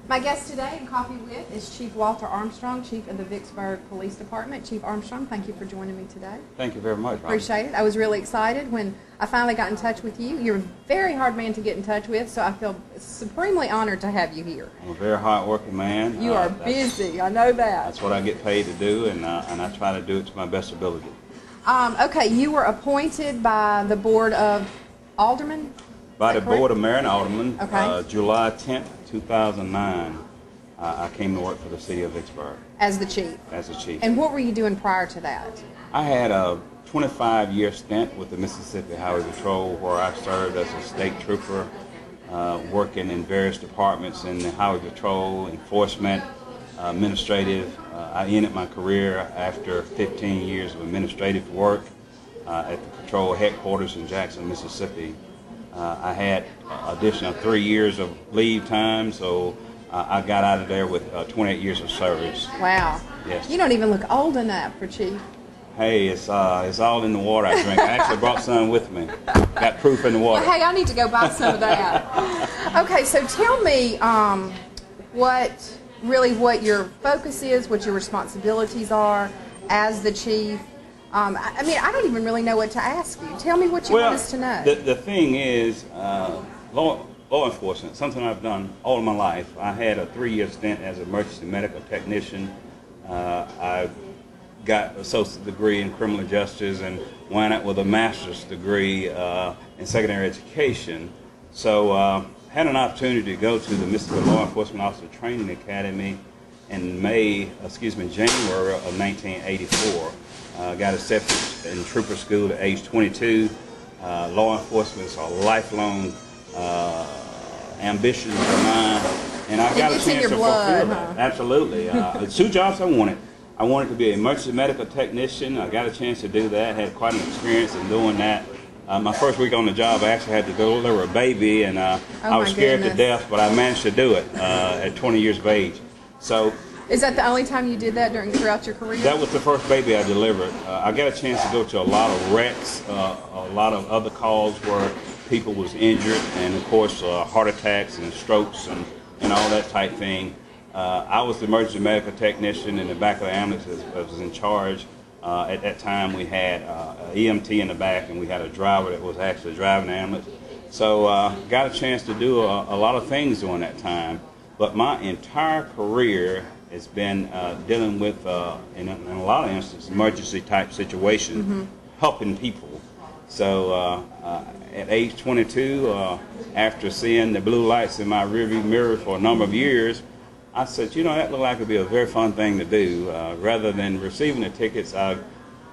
My guest today in Coffee With is Chief Walter Armstrong, Chief of the Vicksburg Police Department. Chief Armstrong, thank you for joining me today. Thank you very much, Robyn. Appreciate it. I was really excited when I finally got in touch with you. You're a very hard man to get in touch with, so I feel supremely honored to have you here. I'm a very hard-working man. You are busy, I know that. That's what I get paid to do, and I try to do it to my best ability. Okay, you were appointed by the Board of Aldermen? By the Board of Mayor and Aldermen, okay. July 10th, 2009, I came to work for the city of Vicksburg. As the chief? As the chief. And what were you doing prior to that? I had a 25-year stint with the Mississippi Highway Patrol where I served as a state trooper, working in various departments in the Highway Patrol, enforcement, administrative. I ended my career after 15 years of administrative work at the patrol headquarters in Jackson, Mississippi. I had additional 3 years of leave time, so I got out of there with 28 years of service. Wow. Yes. You don't even look old enough for chief. Hey, it's all in the water I drink. I actually brought some with me. Got proof in the water. Well, hey, I need to go buy some of that. Okay, so tell me what your focus is, what your responsibilities are as the chief. I mean, I don't even really know what to ask you. Tell me what you want us to know. The thing is, law enforcement, something I've done all of my life. I had a 3-year stint as an emergency medical technician. I got an associate degree in criminal justice and wound up with a master's degree in secondary education. So had an opportunity to go to the Mississippi Law Enforcement Officer Training Academy in January of 1984. Got accepted in trooper school at age 22. Law enforcement is a lifelong ambition of mine, and I got a chance to fulfill that. Absolutely. The 2 jobs I wanted. I wanted to be an emergency medical technician. I got a chance to do that. Had quite an experience in doing that. My first week on the job, I actually had to deliver a baby, and I was scared to death, but I managed to do it at 20 years of age. So. Is that the only time you did that throughout your career? That was the first baby I delivered. I got a chance to go to a lot of wrecks, a lot of other calls where people was injured, and of course heart attacks and strokes and all that type thing. I was the emergency medical technician in the back of the ambulance. I was in charge. At that time we had an EMT in the back, and we had a driver that was actually driving the ambulance. So got a chance to do a lot of things during that time. But my entire career has been dealing with, in a lot of instances, emergency type situations, helping people. So at age 22, after seeing the blue lights in my rearview mirror for a number of years, I said, you know, that looked like it would be a very fun thing to do. Rather than receiving the tickets, I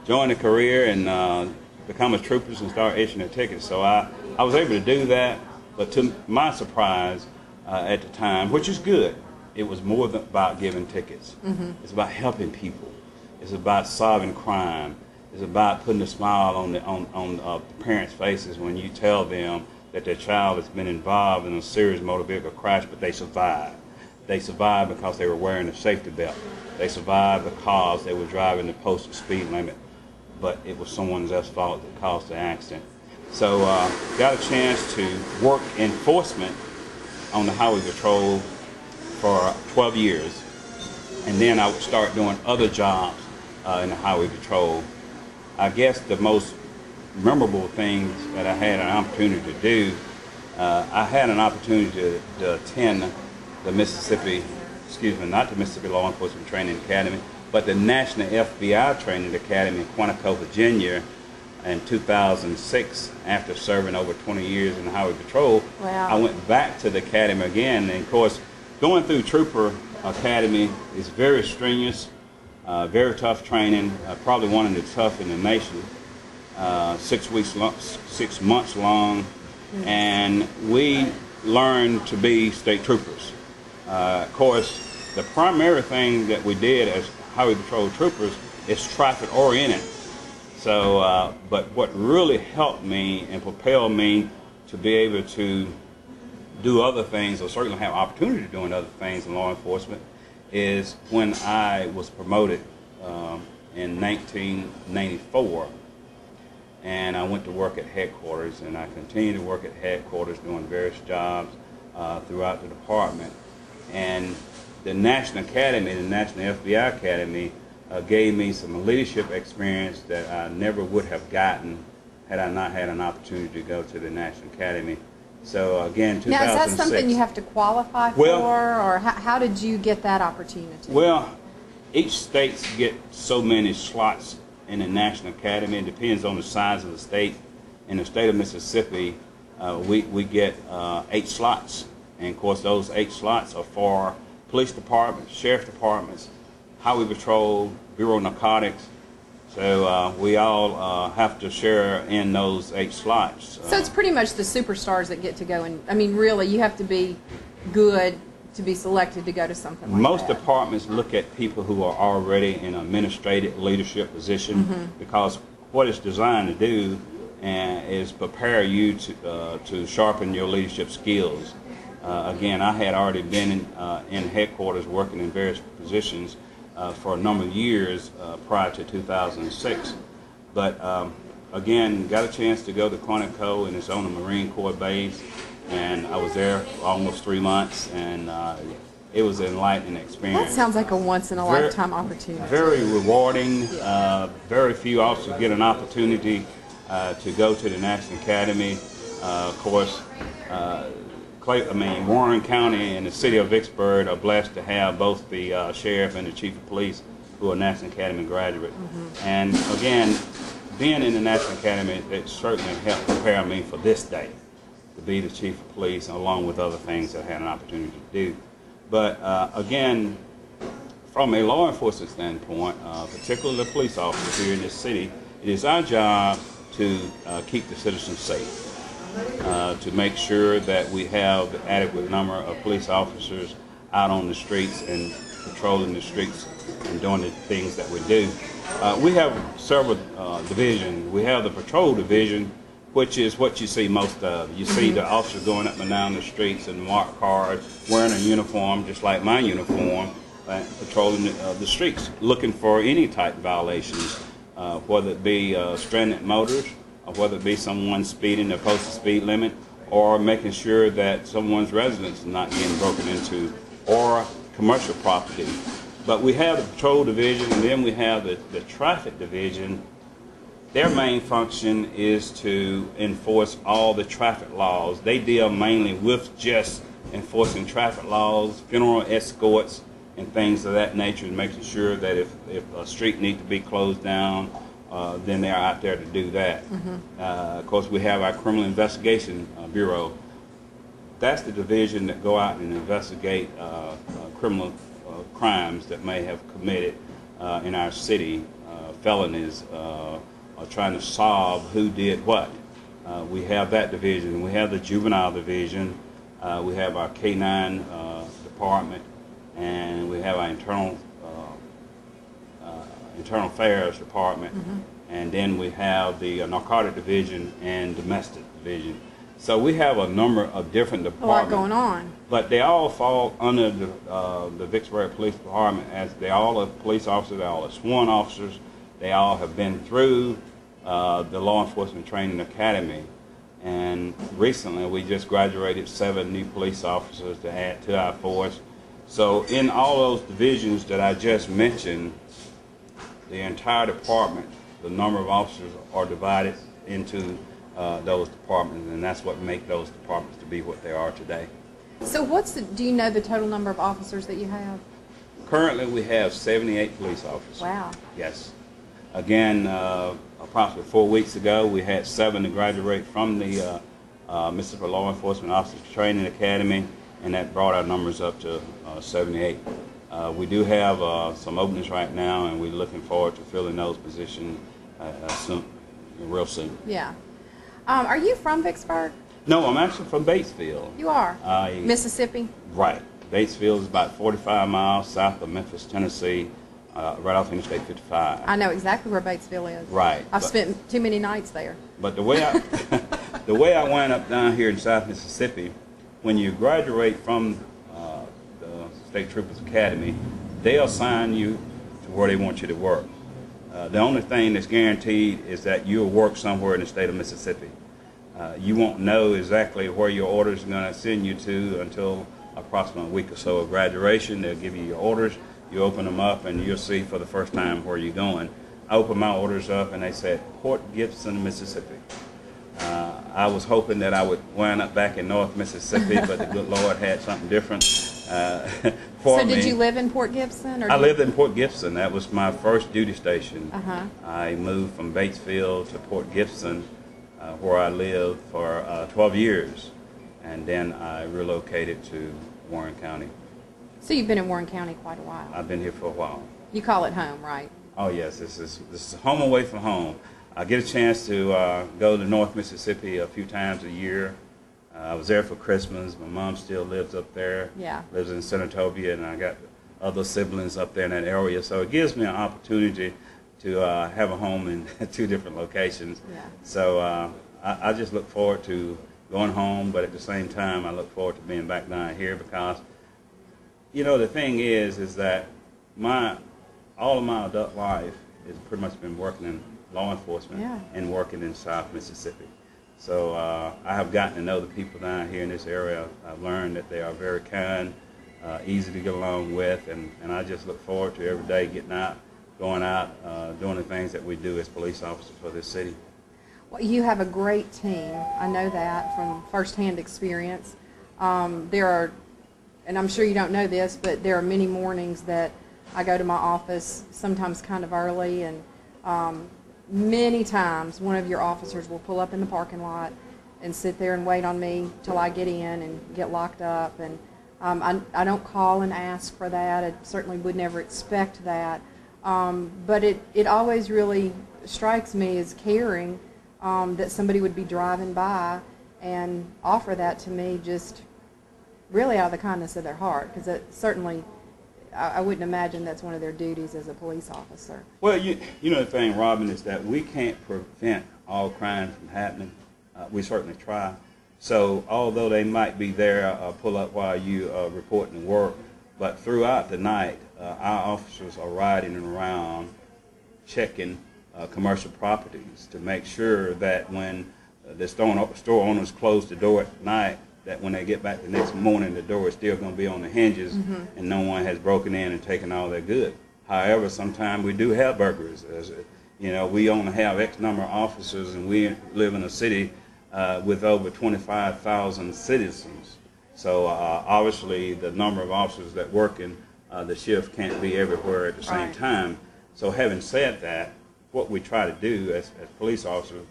joined a career and become a trooper and start issuing the tickets. So I was able to do that, but to my surprise at the time, which is good, it was more than about giving tickets. It's about helping people. It's about solving crime. It's about putting a smile on the parents' faces when you tell them that their child has been involved in a serious motor vehicle crash, but they survived. They survived because they were wearing a safety belt. They survived because they were driving the posted speed limit, but it was someone else's fault that caused the accident. So got a chance to work enforcement on the highway patrol for 12 years, and then I would start doing other jobs in the highway patrol. I guess the most memorable things that I had an opportunity to do, I had an opportunity to attend the not the Mississippi Law Enforcement Training Academy, but the National FBI Training Academy in Quantico, Virginia in 2006. After serving over 20 years in the highway patrol, wow. I went back to the academy again, and of course going through Trooper Academy is very strenuous, very tough training, probably one of the toughest in the nation. 6 months long, and we learned to be state troopers. Of course, the primary thing that we did as highway patrol troopers is traffic oriented. So, but what really helped me and propelled me to be able to do other things, or certainly have opportunity to doing other things in law enforcement, is when I was promoted in 1994, and I went to work at headquarters, and I continued to work at headquarters doing various jobs throughout the department. And the National Academy, the National FBI Academy, gave me some leadership experience that I never would have gotten had I not had an opportunity to go to the National Academy. So again, 2006. Now, is that something you have to qualify for, or how did you get that opportunity? Well, each state get so many slots in the National Academy. It depends on the size of the state. In the state of Mississippi, we get 8 slots. And of course, those 8 slots are for police departments, sheriff departments, highway patrol, Bureau of Narcotics. So we all have to share in those 8 slots. So it's pretty much the superstars that get to go. And I mean, really, you have to be good to be selected to go to something like Most that. departments look at people who are already in an administrative leadership position, because what it's designed to do is prepare you to sharpen your leadership skills. Again, I had already been in headquarters working in various positions for a number of years prior to 2006. But again, got a chance to go to Quantico, and it's on the Marine Corps base. And I was there for almost 3 months, and it was an enlightening experience. That sounds like a once-in-a-lifetime opportunity. Very rewarding. Very few officers get an opportunity to go to the National Academy. Of course, Warren County and the city of Vicksburg are blessed to have both the sheriff and the chief of police who are National Academy graduates. And again, being in the National Academy, it certainly helped prepare me for this day, to be the chief of police, along with other things that I had an opportunity to do. But again, from a law enforcement standpoint, particularly the police officers here in this city, it is our job to keep the citizens safe, to make sure that we have the adequate number of police officers out on the streets and patrolling the streets and doing the things that we do. We have several divisions. We have the patrol division, which is what you see most of. You see the officers going up and down the streets in marked cars, wearing a uniform, just like my uniform, patrolling the streets, looking for any type of violations, whether it be stranded motors, or whether it be someone speeding the posted speed limit, or making sure that someone's residence is not getting broken into, or commercial property. But we have the patrol division, and then we have the traffic division. Their main function is to enforce all the traffic laws. They deal mainly with just enforcing traffic laws, funeral escorts, and things of that nature, and making sure that if a street needs to be closed down, then they're out there to do that. Of course, we have our Criminal Investigation Bureau. That's the division that go out and investigate criminal crimes that may have committed in our city, felonies, or trying to solve who did what. We have that division. We have the juvenile division. We have our K-9 department, and we have our internal affairs department, and then we have the narcotic division and domestic division. So we have a number of different departments. A lot going on. But they all fall under the Vicksburg Police Department, as they all are police officers, they all are sworn officers. They all have been through the Law Enforcement Training Academy. And recently we just graduated 7 new police officers to add to our force. So in all those divisions that I just mentioned, the entire department, the number of officers are divided into those departments, and that's what makes those departments to be what they are today. So do you know the total number of officers that you have? Currently we have 78 police officers. Wow. Yes. Again, approximately 4 weeks ago, we had 7 to graduate from the Mississippi Law Enforcement Officers Training Academy, and that brought our numbers up to 78. We do have some openings right now, and we're looking forward to filling those positions real soon. Yeah. Are you from Vicksburg? No, I'm actually from Batesville. You are? Mississippi? Right. Batesville is about 45 miles south of Memphis, Tennessee, right off Interstate 55. I know exactly where Batesville is. Right. I've spent too many nights there. But the way I, the way I wound up down here in South Mississippi, when you graduate from the State Troopers Academy, they'll assign you to where they want you to work. The only thing that's guaranteed is that you'll work somewhere in the state of Mississippi. You won't know exactly where your orders are going to send you to until approximately a week or so of graduation. They'll give you your orders. You open them up, and you'll see for the first time where you're going. I opened my orders up, and they said Port Gibson, Mississippi. I was hoping that I would wind up back in North Mississippi, but the good Lord had something different for me. So did you live in Port Gibson? Or I lived in Port Gibson. That was my first duty station. Uh-huh. I moved from Batesville to Port Gibson, where I lived for 12 years, and then I relocated to Warren County. So you've been in Warren County quite a while. I've been here for a while. You call it home, right? Oh yes, this is home away from home. I get a chance to go to North Mississippi a few times a year. I was there for Christmas. My mom still lives up there. Yeah. Lives in Senatobia, and I got other siblings up there in that area. So it gives me an opportunity to have a home in two different locations. Yeah. So I just look forward to going home, but at the same time, I look forward to being back down here because, you know, the thing is that all of my adult life has pretty much been working in law enforcement and working in South Mississippi. So I have gotten to know the people down here in this area. I've learned that they are very kind, easy to get along with, and I just look forward to every day getting out, going out, doing the things that we do as police officers for this city. Well, you have a great team. I know that from firsthand experience. There are, and I'm sure you don't know this, but there are many mornings that I go to my office, sometimes kind of early, and many times one of your officers will pull up in the parking lot and sit there and wait on me till I get in and get locked up. And I don't call and ask for that. I certainly would never expect that. But it always really strikes me as caring that somebody would be driving by and offer that to me just really out of the kindness of their heart, because it certainly, I wouldn't imagine that's one of their duties as a police officer. Well, you know the thing, Robyn, is that we can't prevent all crime from happening. We certainly try. So although they might be there, pull up while you are reporting work, but throughout the night, our officers are riding around checking commercial properties to make sure that when the store owners close the door at night, that when they get back the next morning, the door is still going to be on the hinges, and no one has broken in and taken all their good. However, sometimes we do have burglaries. You know, we only have X number of officers, and we live in a city with over 25,000 citizens. So obviously, the number of officers that work in the shift can't be everywhere at the same time. So having said that, what we try to do as police officers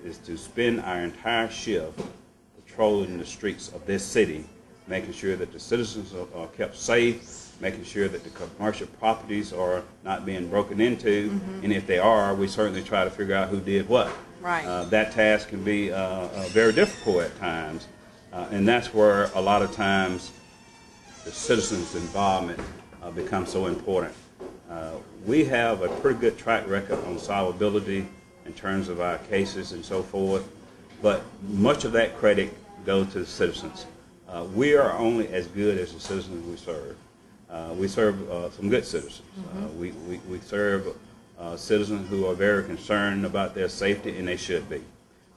is to spend our entire shift patrolling the streets of this city, making sure that the citizens are kept safe, making sure that the commercial properties are not being broken into, and if they are, we certainly try to figure out who did what. Right. That task can be very difficult at times, and that's where a lot of times the citizens' involvement becomes so important. We have a pretty good track record on solvability in terms of our cases and so forth, but much of that credit goes to the citizens. We are only as good as the citizens we serve. We serve some good citizens. We serve citizens who are very concerned about their safety, and they should be.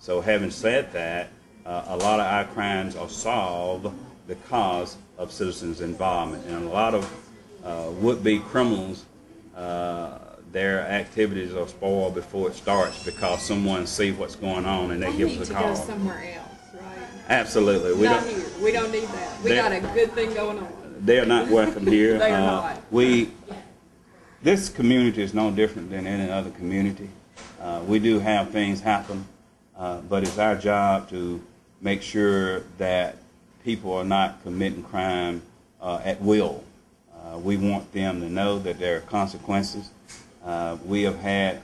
So having said that, a lot of our crimes are solved because of citizens' involvement, and a lot of would-be criminals, their activities are spoiled before it starts because someone sees what's going on and they give us a call. Need to go somewhere else, right? Absolutely. Not here. We don't need that. We got a good thing going on. They're not welcome here. They are not. This community is no different than any other community. We do have things happen, but it's our job to make sure that people are not committing crime at will. We want them to know that there are consequences. We have had,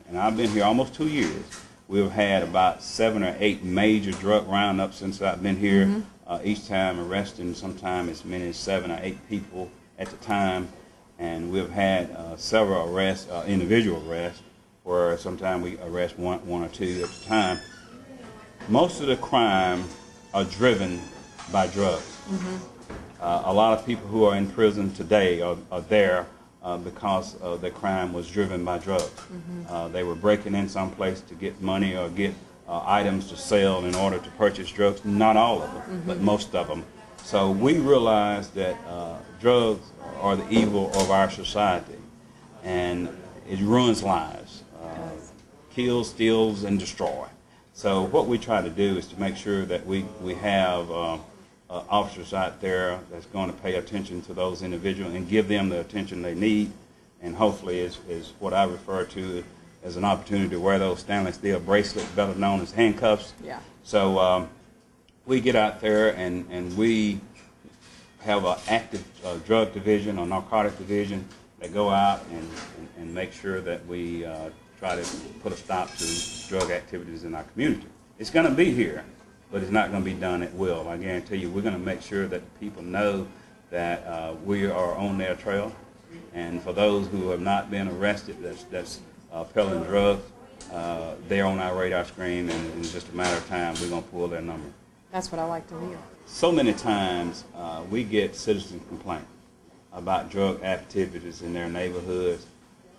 and I've been here almost 2 years, we've had about 7 or 8 major drug roundups since I've been here, each time arresting sometimes as many as 7 or 8 people at the time. And we've had several arrests, individual arrests, where sometimes we arrest one or two at a time. Most of the crime are driven by drugs. A lot of people who are in prison today are there because the crime was driven by drugs. They were breaking in someplace to get money or get items to sell in order to purchase drugs. Not all of them, but most of them. So we realize that drugs are the evil of our society, and it ruins lives, kills, steals, and destroys. So what we try to do is to make sure that we have officers out there that's going to pay attention to those individuals and give them the attention they need, and hopefully is what I refer to as an opportunity to wear those stainless steel bracelets, better known as handcuffs. Yeah. So we get out there and we have an active drug division or narcotic division that go out and make sure that we try to put a stop to drug activities in our community. It's going to be here, but it's not going to be done at will. I guarantee you, we're going to make sure that people know that we are on their trail. And for those who have not been arrested that's peddling drugs, they're on our radar screen, and in just a matter of time, we're going to pull their number. That's what I like to hear. So many times we get citizen complaints about drug activities in their neighborhoods,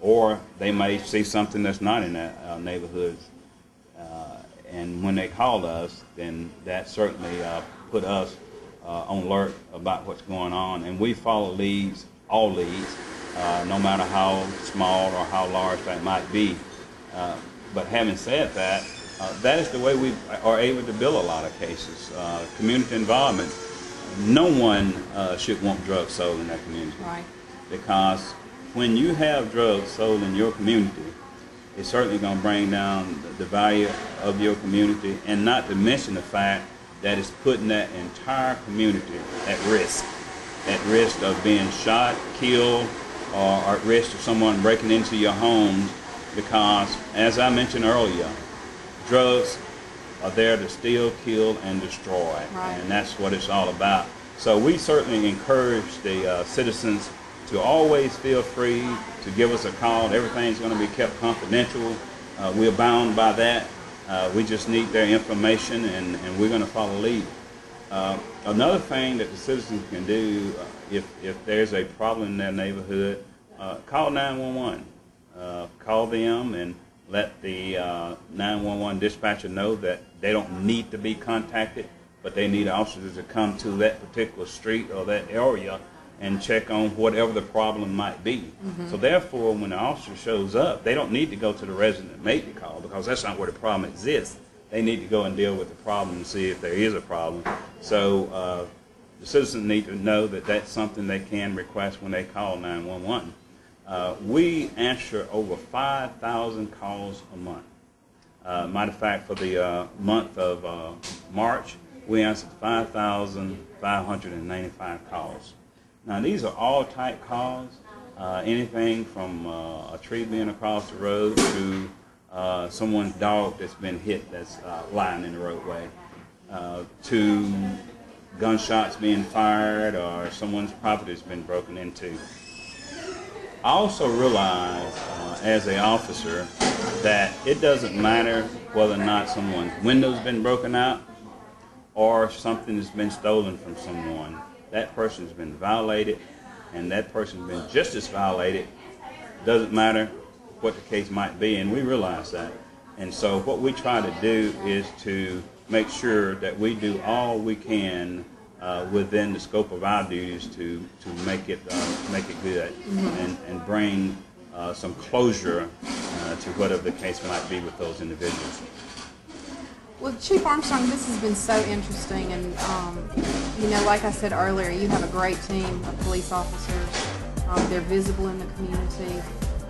or they may see something that's not in their neighborhoods. And when they call us, then that certainly put us on alert about what's going on. And we follow leads, all leads, no matter how small or how large that might be. But having said that, that is the way we are able to build a lot of cases. Community involvement. No one should want drugs sold in their community. Right. Because when you have drugs sold in your community, it's certainly going to bring down the value of your community, and not to mention the fact that it's putting that entire community at risk of being shot, killed, or at risk of someone breaking into your homes, because, as I mentioned earlier, drugs are there to steal, kill, and destroy. Right. And that's what it's all about. So we certainly encourage the citizens to always feel free to give us a call. Everything's going to be kept confidential. We're bound by that. We just need their information, and we're going to follow lead. Another thing that the citizens can do, if there's a problem in their neighborhood, call 911. Call them and let the 911 dispatcher know that they don't need to be contacted, but they need officers to come to that particular street or that area and check on whatever the problem might be. Mm-hmm. So therefore, when the officer shows up, they don't need to go to the resident that made the call, because that's not where the problem exists. They need to go and deal with the problem and see if there is a problem. So the citizens need to know that that's something they can request when they call 911. We answer over 5,000 calls a month. Matter of fact, for the month of March, we answered 5,595 calls. Now, these are all type calls, anything from a tree being across the road to someone's dog that's been hit that's lying in the roadway, to gunshots being fired, or someone's property has been broken into. I also realize as an officer that it doesn't matter whether or not someone's window's been broken out or something has been stolen from someone. That person's been violated, and that person's been just as violated. Doesn't matter what the case might be, and we realize that. And so what we try to do is to make sure that we do all we can within the scope of our duties to make it good, mm-hmm. and bring some closure to whatever the case might be with those individuals. Well, Chief Armstrong, this has been so interesting, and like I said earlier, you have a great team of police officers. They're visible in the community.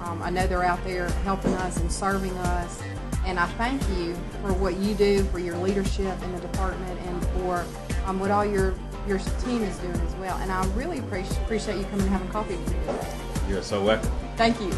I know they're out there helping us and serving us, and I thank you for what you do, for your leadership in the department, and for what all your team is doing as well. And I really appreciate you coming and having coffee with me. You're so welcome. Thank you.